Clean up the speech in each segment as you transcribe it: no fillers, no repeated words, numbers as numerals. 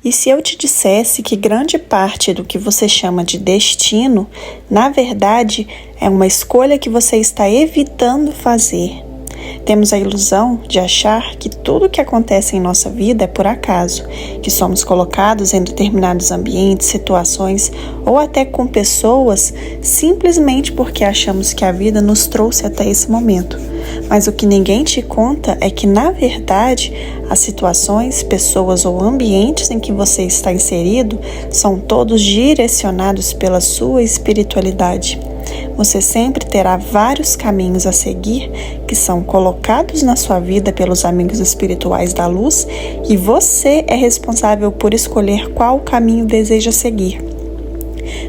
E se eu te dissesse que grande parte do que você chama de destino, na verdade, é uma escolha que você está evitando fazer? Temos a ilusão de achar que tudo o que acontece em nossa vida é por acaso, que somos colocados em determinados ambientes, situações ou até com pessoas simplesmente porque achamos que a vida nos trouxe até esse momento. Mas o que ninguém te conta é que, na verdade, as situações, pessoas ou ambientes em que você está inserido são todos direcionados pela sua espiritualidade. Você sempre terá vários caminhos a seguir que são colocados na sua vida pelos amigos espirituais da luz e você é responsável por escolher qual caminho deseja seguir.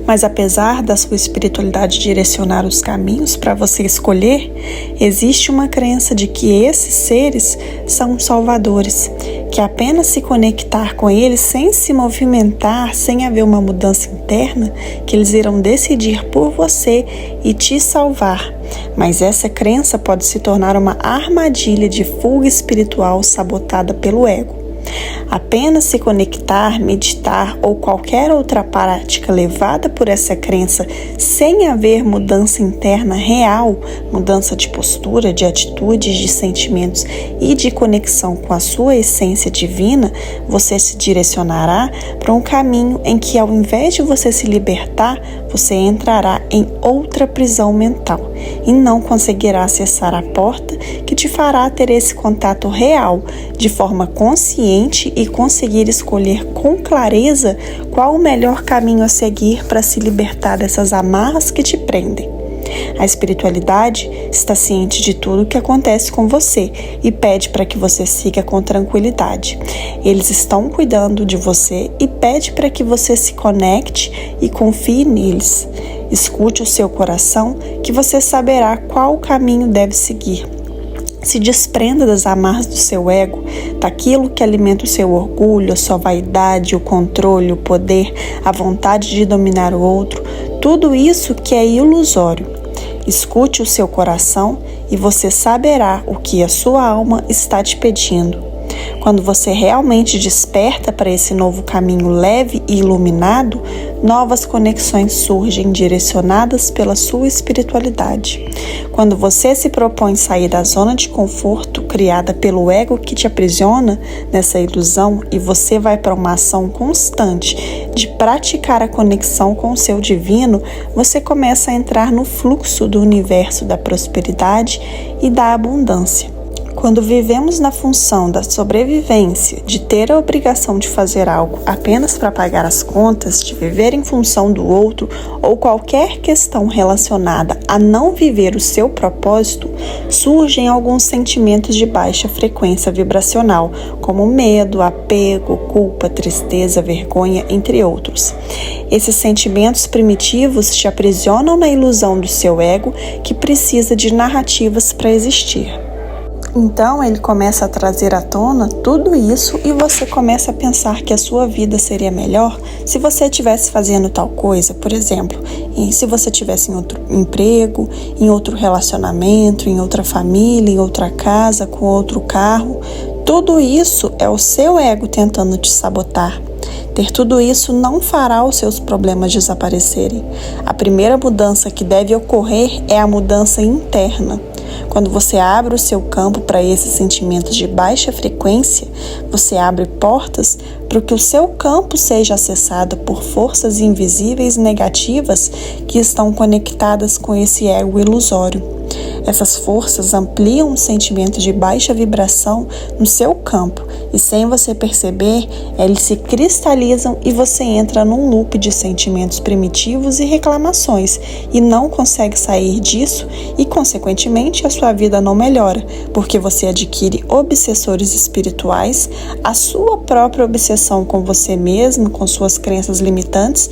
Mas apesar da sua espiritualidade direcionar os caminhos para você escolher, existe uma crença de que esses seres são salvadores, que apenas se conectar com eles sem se movimentar, sem haver uma mudança interna, que eles irão decidir por você e te salvar. Mas essa crença pode se tornar uma armadilha de fuga espiritual sabotada pelo ego. Apenas se conectar, meditar ou qualquer outra prática levada por essa crença sem haver mudança interna real, mudança de postura, de atitudes, de sentimentos e de conexão com a sua essência divina, você se direcionará para um caminho em que, ao invés de você se libertar, você entrará em outra prisão mental e não conseguirá acessar a porta que te fará ter esse contato real, de forma consciente e conseguir escolher com clareza qual o melhor caminho a seguir para se libertar dessas amarras que te prendem. A espiritualidade está ciente de tudo o que acontece com você e pede para que você siga com tranquilidade. Eles estão cuidando de você e pede para que você se conecte e confie neles. Escute o seu coração, que você saberá qual caminho deve seguir. Se desprenda das amarras do seu ego, daquilo que alimenta o seu orgulho, a sua vaidade, o controle, o poder, a vontade de dominar o outro, tudo isso que é ilusório. Escute o seu coração e você saberá o que a sua alma está te pedindo. Quando você realmente desperta para esse novo caminho leve e iluminado, novas conexões surgem direcionadas pela sua espiritualidade. Quando você se propõe sair da zona de conforto criada pelo ego que te aprisiona nessa ilusão e você vai para uma ação constante de praticar a conexão com o seu divino, você começa a entrar no fluxo do universo da prosperidade e da abundância. Quando vivemos na função da sobrevivência, de ter a obrigação de fazer algo apenas para pagar as contas, de viver em função do outro ou qualquer questão relacionada a não viver o seu propósito, surgem alguns sentimentos de baixa frequência vibracional, como medo, apego, culpa, tristeza, vergonha, entre outros. Esses sentimentos primitivos te aprisionam na ilusão do seu ego, que precisa de narrativas para existir. Então ele começa a trazer à tona tudo isso e você começa a pensar que a sua vida seria melhor se você estivesse fazendo tal coisa, por exemplo, se você estivesse em outro emprego, em outro relacionamento, em outra família, em outra casa, com outro carro. Tudo isso é o seu ego tentando te sabotar. Ter tudo isso não fará os seus problemas desaparecerem. A primeira mudança que deve ocorrer é a mudança interna. Quando você abre o seu campo para esses sentimentos de baixa frequência, você abre portas para que o seu campo seja acessado por forças invisíveis negativas que estão conectadas com esse ego ilusório. Essas forças ampliam os sentimentos de baixa vibração no seu campo e, sem você perceber, eles se cristalizam e você entra num loop de sentimentos primitivos e reclamações e não consegue sair disso e, consequentemente, a sua vida não melhora, porque você adquire obsessores espirituais, a sua própria obsessão com você mesmo, com suas crenças limitantes,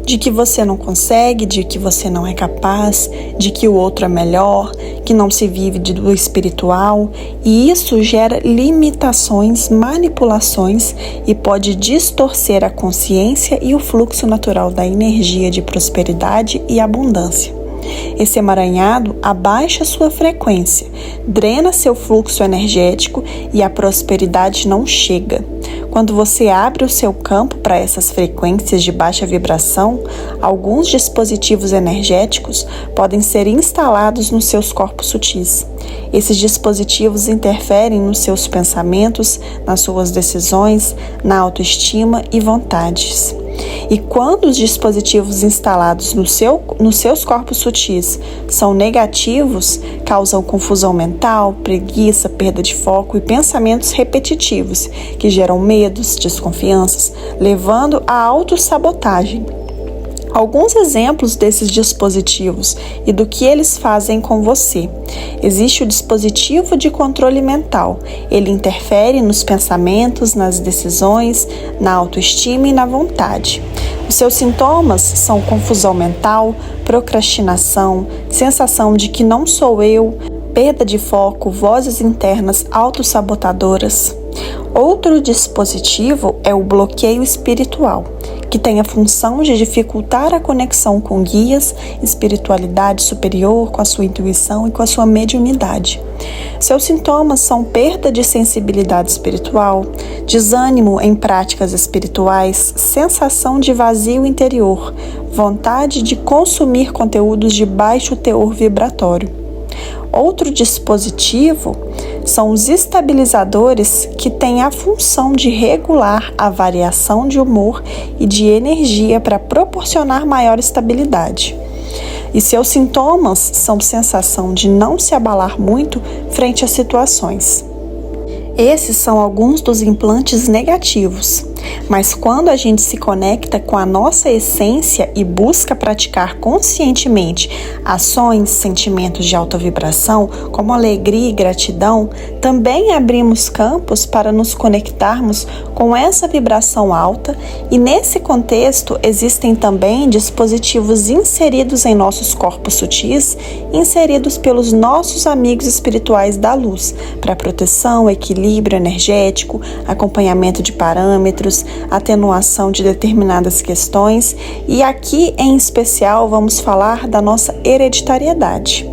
de que você não consegue, de que você não é capaz, de que o outro é melhor, que não se vive do espiritual, e isso gera limitações, manipulações e pode distorcer a consciência e o fluxo natural da energia de prosperidade e abundância. Esse emaranhado abaixa sua frequência, drena seu fluxo energético e a prosperidade não chega. Quando você abre o seu campo para essas frequências de baixa vibração, alguns dispositivos energéticos podem ser instalados nos seus corpos sutis. Esses dispositivos interferem nos seus pensamentos, nas suas decisões, na autoestima e vontades. E quando os dispositivos instalados nos seus corpos sutis são negativos, causam confusão mental, preguiça, perda de foco e pensamentos repetitivos, que geram medos, desconfianças, levando à autossabotagem. Alguns exemplos desses dispositivos e do que eles fazem com você. Existe o dispositivo de controle mental. Ele interfere nos pensamentos, nas decisões, na autoestima e na vontade. Os seus sintomas são confusão mental, procrastinação, sensação de que não sou eu, perda de foco, vozes internas autossabotadoras. Outro dispositivo é o bloqueio espiritual, que tem a função de dificultar a conexão com guias, espiritualidade superior, com a sua intuição e com a sua mediunidade. Seus sintomas são perda de sensibilidade espiritual, desânimo em práticas espirituais, sensação de vazio interior, vontade de consumir conteúdos de baixo teor vibratório. Outro dispositivo são os estabilizadores, que têm a função de regular a variação de humor e de energia para proporcionar maior estabilidade. E seus sintomas são sensação de não se abalar muito frente às situações. Esses são alguns dos implantes negativos, mas quando a gente se conecta com a nossa essência e busca praticar conscientemente ações, sentimentos de alta vibração, como alegria e gratidão, também abrimos campos para nos conectarmos com essa vibração alta, e nesse contexto existem também dispositivos inseridos em nossos corpos sutis, inseridos pelos nossos amigos espirituais da luz, para proteção, equilíbrio energético, acompanhamento de parâmetros, atenuação de determinadas questões, e aqui em especial vamos falar da nossa hereditariedade.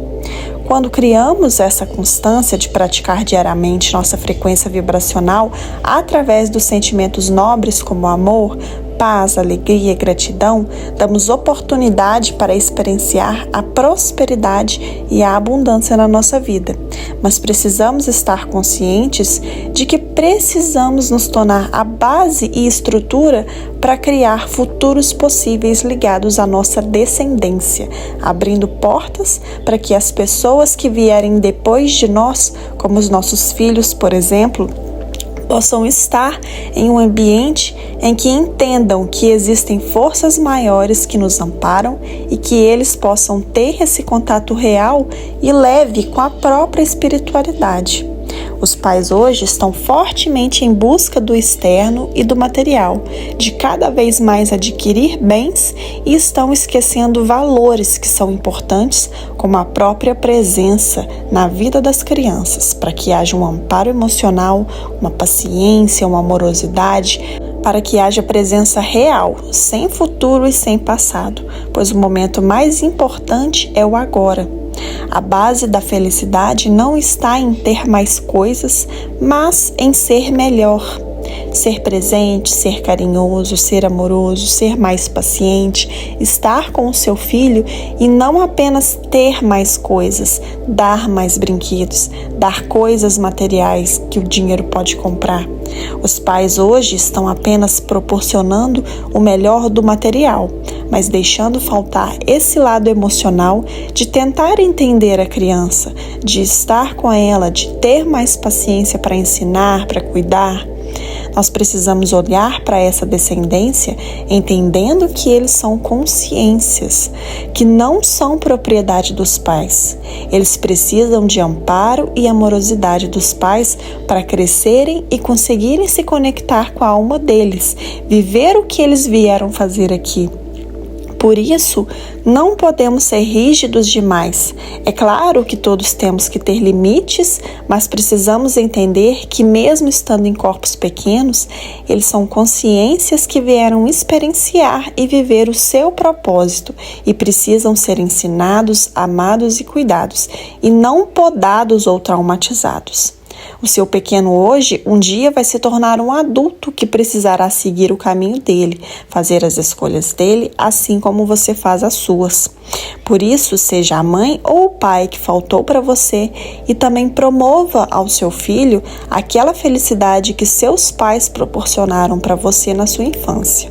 Quando criamos essa constância de praticar diariamente nossa frequência vibracional através dos sentimentos nobres como amor, paz, alegria e gratidão, damos oportunidade para experienciar a prosperidade e a abundância na nossa vida. Mas precisamos estar conscientes de que precisamos nos tornar a base e estrutura para criar futuros possíveis ligados à nossa descendência, abrindo portas para que as pessoas que vierem depois de nós, como os nossos filhos, por exemplo, possam estar em um ambiente em que entendam que existem forças maiores que nos amparam e que eles possam ter esse contato real e leve com a própria espiritualidade. Os pais hoje estão fortemente em busca do externo e do material, de cada vez mais adquirir bens, e estão esquecendo valores que são importantes, como a própria presença na vida das crianças, para que haja um amparo emocional, uma paciência, uma amorosidade, para que haja presença real, sem futuro e sem passado, pois o momento mais importante é o agora. A base da felicidade não está em ter mais coisas, mas em ser melhor. Ser presente, ser carinhoso, ser amoroso, ser mais paciente, estar com o seu filho e não apenas ter mais coisas, dar mais brinquedos, dar coisas materiais que o dinheiro pode comprar. Os pais hoje estão apenas proporcionando o melhor do material, mas deixando faltar esse lado emocional de tentar entender a criança, de estar com ela, de ter mais paciência para ensinar, para cuidar. Nós precisamos olhar para essa descendência entendendo que eles são consciências, que não são propriedade dos pais. Eles precisam de amparo e amorosidade dos pais para crescerem e conseguirem se conectar com a alma deles, viver o que eles vieram fazer aqui. Por isso, não podemos ser rígidos demais. É claro que todos temos que ter limites, mas precisamos entender que mesmo estando em corpos pequenos, eles são consciências que vieram experienciar e viver o seu propósito e precisam ser ensinados, amados e cuidados, e não podados ou traumatizados. O seu pequeno hoje, um dia vai se tornar um adulto que precisará seguir o caminho dele, fazer as escolhas dele, assim como você faz as suas. Por isso, seja a mãe ou o pai que faltou para você e também promova ao seu filho aquela felicidade que seus pais proporcionaram para você na sua infância.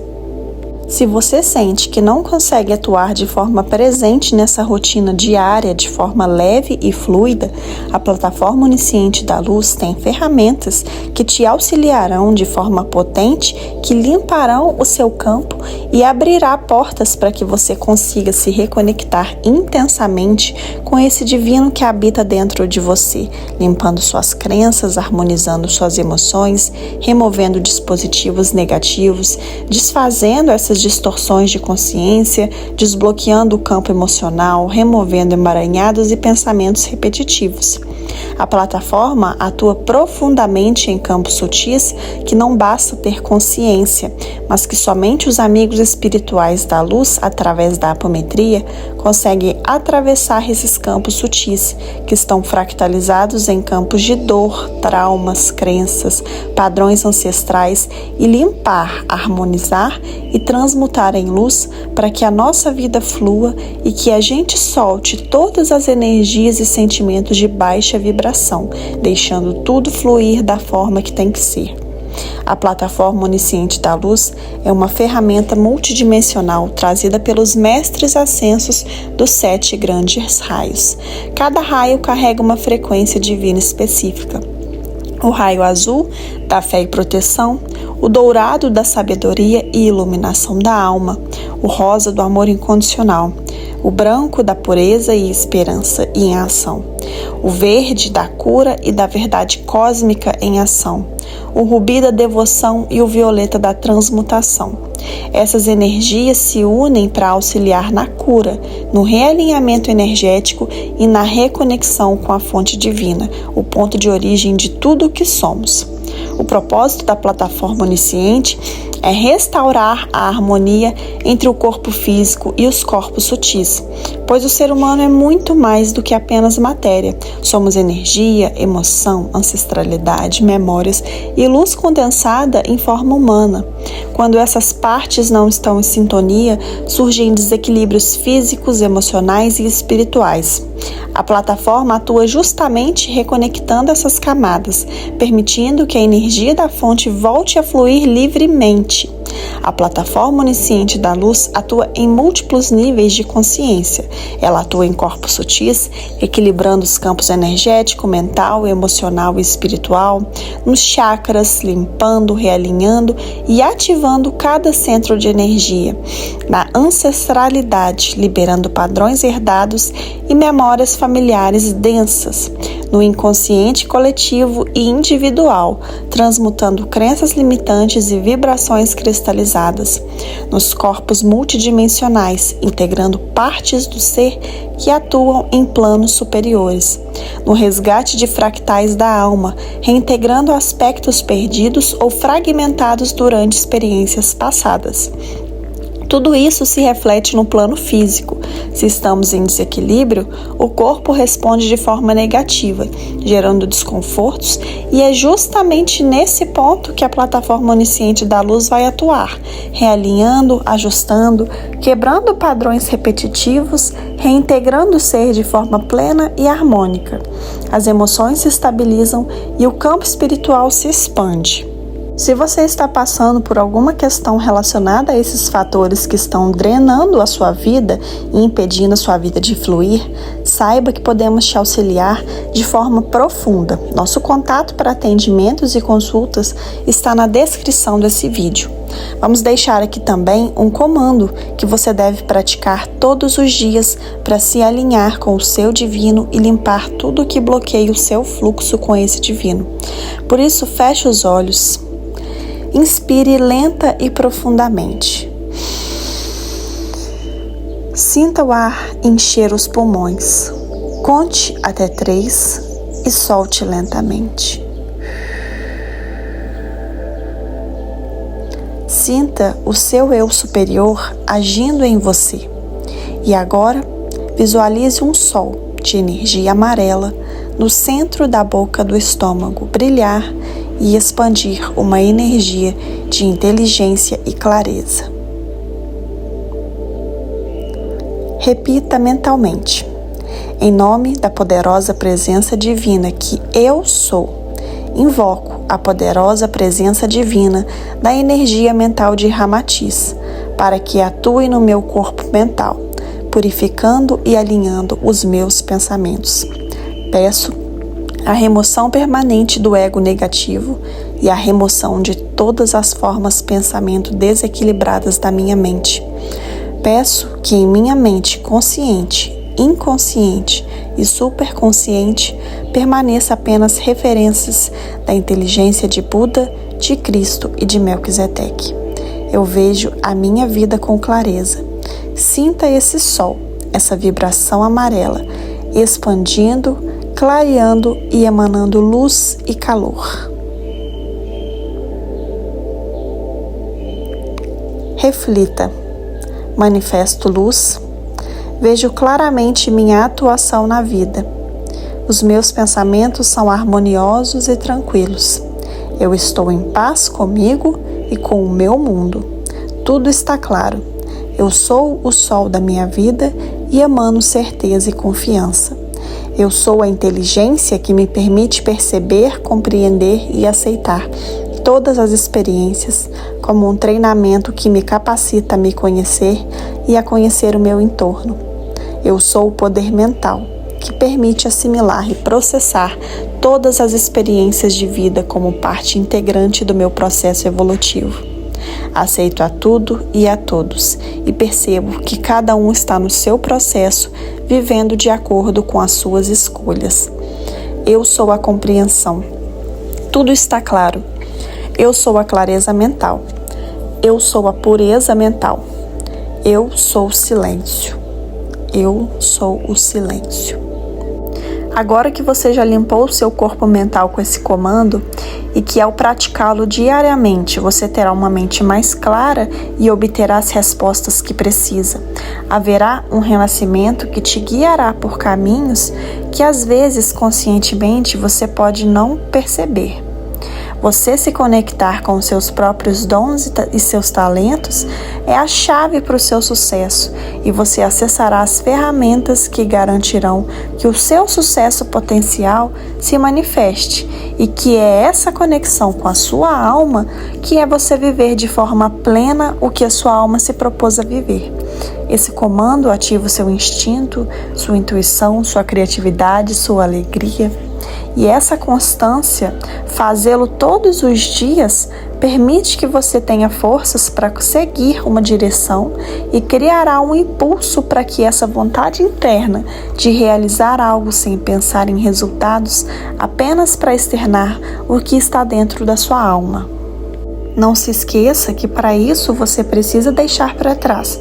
Se você sente que não consegue atuar de forma presente nessa rotina diária de forma leve e fluida, a plataforma Onisciente da Luz tem ferramentas que te auxiliarão de forma potente, que limparão o seu campo e abrirá portas para que você consiga se reconectar intensamente com esse divino que habita dentro de você, limpando suas crenças, harmonizando suas emoções, removendo dispositivos negativos, desfazendo essas distorções de consciência, desbloqueando o campo emocional, removendo emaranhados e pensamentos repetitivos. A plataforma atua profundamente em campos sutis que não basta ter consciência, mas que somente os amigos espirituais da luz, através da apometria, conseguem atravessar esses campos sutis, que estão fractalizados em campos de dor, traumas, crenças, padrões ancestrais, e limpar, harmonizar e transmutar em luz para que a nossa vida flua e que a gente solte todas as energias e sentimentos de baixa vibração, deixando tudo fluir da forma que tem que ser. A plataforma Onisciente da Luz é uma ferramenta multidimensional trazida pelos mestres ascensos dos 7 grandes raios. Cada raio carrega uma frequência divina específica. O raio azul da fé e proteção, o dourado da sabedoria e iluminação da alma, o rosa do amor incondicional, o branco da pureza e esperança em ação, o verde da cura e da verdade cósmica em ação, o rubi da devoção e o violeta da transmutação. Essas energias se unem para auxiliar na cura, no realinhamento energético e na reconexão com a fonte divina, o ponto de origem de tudo o que somos. O propósito da plataforma Onisciente é restaurar a harmonia entre o corpo físico e os corpos sutis, pois o ser humano é muito mais do que apenas matéria. Somos energia, emoção, ancestralidade, memórias e luz condensada em forma humana. Quando essas partes não estão em sintonia, surgem desequilíbrios físicos, emocionais e espirituais. A plataforma atua justamente reconectando essas camadas, permitindo que a energia da fonte volte a fluir livremente. A plataforma Onisciente da Luz atua em múltiplos níveis de consciência. Ela atua em corpos sutis, equilibrando os campos energético, mental, emocional e espiritual, nos chakras, limpando, realinhando e ativando cada centro de energia, na ancestralidade, liberando padrões herdados e memórias familiares densas, no inconsciente coletivo e individual, transmutando crenças limitantes e vibrações cristalizadas, nos corpos multidimensionais, integrando partes do ser que atuam em planos superiores, no resgate de fractais da alma, reintegrando aspectos perdidos ou fragmentados durante experiências passadas. Tudo isso se reflete no plano físico. Se estamos em desequilíbrio, o corpo responde de forma negativa, gerando desconfortos, e é justamente nesse ponto que a plataforma Onisciente da Luz vai atuar, realinhando, ajustando, quebrando padrões repetitivos, reintegrando o ser de forma plena e harmônica. As emoções se estabilizam e o campo espiritual se expande. Se você está passando por alguma questão relacionada a esses fatores que estão drenando a sua vida e impedindo a sua vida de fluir, saiba que podemos te auxiliar de forma profunda. Nosso contato para atendimentos e consultas está na descrição desse vídeo. Vamos deixar aqui também um comando que você deve praticar todos os dias para se alinhar com o seu divino e limpar tudo que bloqueia o seu fluxo com esse divino. Por isso, feche os olhos. Inspire lenta e profundamente. Sinta o ar encher os pulmões. Conte até 3 e solte lentamente. Sinta o seu eu superior agindo em você. E agora, visualize um sol de energia amarela no centro da boca do estômago brilhar e expandir uma energia de inteligência e clareza. Repita mentalmente: em nome da poderosa presença divina que eu sou, invoco a poderosa presença divina da energia mental de Ramatiz para que atue no meu corpo mental, purificando e alinhando os meus pensamentos. Peço a remoção permanente do ego negativo e a remoção de todas as formas de pensamento desequilibradas da minha mente. Peço que em minha mente consciente, inconsciente e superconsciente permaneça apenas referências da inteligência de Buda, de Cristo e de Melquisedeque. Eu vejo a minha vida com clareza. Sinta esse sol, essa vibração amarela, expandindo, clareando e emanando luz e calor. Reflita. Manifesto luz. Vejo claramente minha atuação na vida. Os meus pensamentos são harmoniosos e tranquilos. Eu estou em paz comigo e com o meu mundo. Tudo está claro. Eu sou o sol da minha vida e emano certeza e confiança. Eu sou a inteligência que me permite perceber, compreender e aceitar todas as experiências como um treinamento que me capacita a me conhecer e a conhecer o meu entorno. Eu sou o poder mental que permite assimilar e processar todas as experiências de vida como parte integrante do meu processo evolutivo. Aceito a tudo e a todos e percebo que cada um está no seu processo, vivendo de acordo com as suas escolhas. Eu sou a compreensão. Tudo está claro. Eu sou a clareza mental. Eu sou a pureza mental. Eu sou o silêncio. Eu sou o silêncio. Agora que você já limpou o seu corpo mental com esse comando e que ao praticá-lo diariamente você terá uma mente mais clara e obterá as respostas que precisa, haverá um renascimento que te guiará por caminhos que às vezes conscientemente você pode não perceber. Você se conectar com seus próprios dons e seus talentos é a chave para o seu sucesso e você acessará as ferramentas que garantirão que o seu sucesso potencial se manifeste e que é essa conexão com a sua alma que é você viver de forma plena o que a sua alma se propôs a viver. Esse comando ativa o seu instinto, sua intuição, sua criatividade, sua alegria. E essa constância, fazê-lo todos os dias, permite que você tenha forças para seguir uma direção e criará um impulso para que essa vontade interna de realizar algo sem pensar em resultados, apenas para externar o que está dentro da sua alma. Não se esqueça que para isso você precisa deixar para trás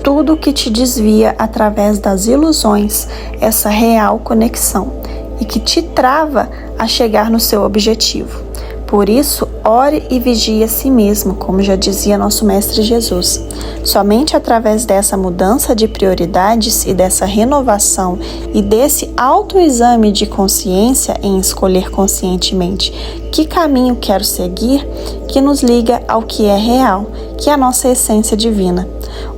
tudo o que te desvia através das ilusões, essa real conexão, e que te trava a chegar no seu objetivo. Por isso, ore e vigie a si mesmo, como já dizia nosso Mestre Jesus. Somente através dessa mudança de prioridades e dessa renovação e desse autoexame de consciência em escolher conscientemente que caminho quero seguir, que nos liga ao que é real, que é a nossa essência divina.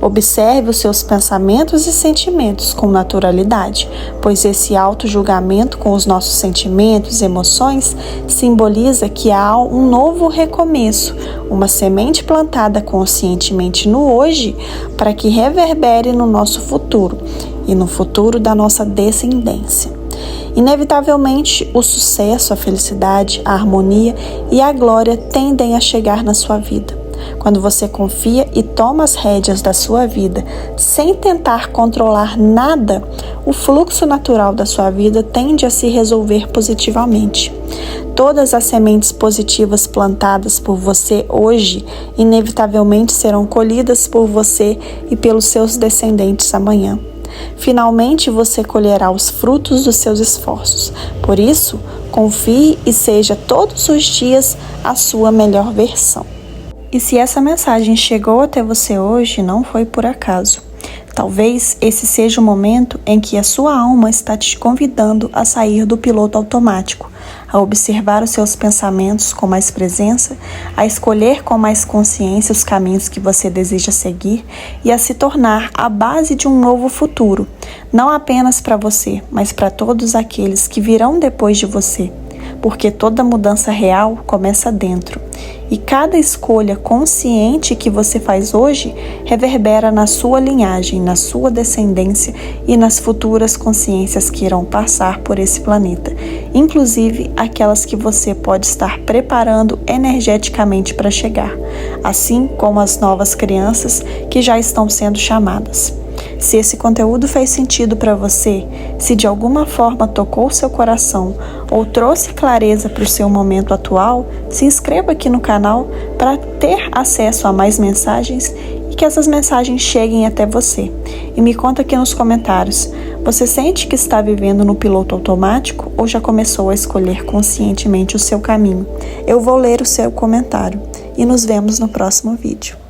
Observe os seus pensamentos e sentimentos com naturalidade, pois esse auto-julgamento com os nossos sentimentos e emoções simboliza que há um novo recomeço, uma semente plantada conscientemente no hoje para que reverbere no nosso futuro e no futuro da nossa descendência. Inevitavelmente, o sucesso, a felicidade, a harmonia e a glória tendem a chegar na sua vida. Quando você confia e toma as rédeas da sua vida sem tentar controlar nada, o fluxo natural da sua vida tende a se resolver positivamente. Todas as sementes positivas plantadas por você hoje, inevitavelmente serão colhidas por você e pelos seus descendentes amanhã. Finalmente você colherá os frutos dos seus esforços. Por isso, confie e seja todos os dias a sua melhor versão. E se essa mensagem chegou até você hoje, não foi por acaso. Talvez esse seja o momento em que a sua alma está te convidando a sair do piloto automático, a observar os seus pensamentos com mais presença, a escolher com mais consciência os caminhos que você deseja seguir e a se tornar a base de um novo futuro, não apenas para você, mas para todos aqueles que virão depois de você. Porque toda mudança real começa dentro. E cada escolha consciente que você faz hoje reverbera na sua linhagem, na sua descendência e nas futuras consciências que irão passar por esse planeta, inclusive aquelas que você pode estar preparando energeticamente para chegar, assim como as novas crianças que já estão sendo chamadas. Se esse conteúdo fez sentido para você, se de alguma forma tocou seu coração ou trouxe clareza para o seu momento atual, se inscreva aqui no canal para ter acesso a mais mensagens e que essas mensagens cheguem até você. E me conta aqui nos comentários, você sente que está vivendo no piloto automático ou já começou a escolher conscientemente o seu caminho? Eu vou ler o seu comentário e nos vemos no próximo vídeo.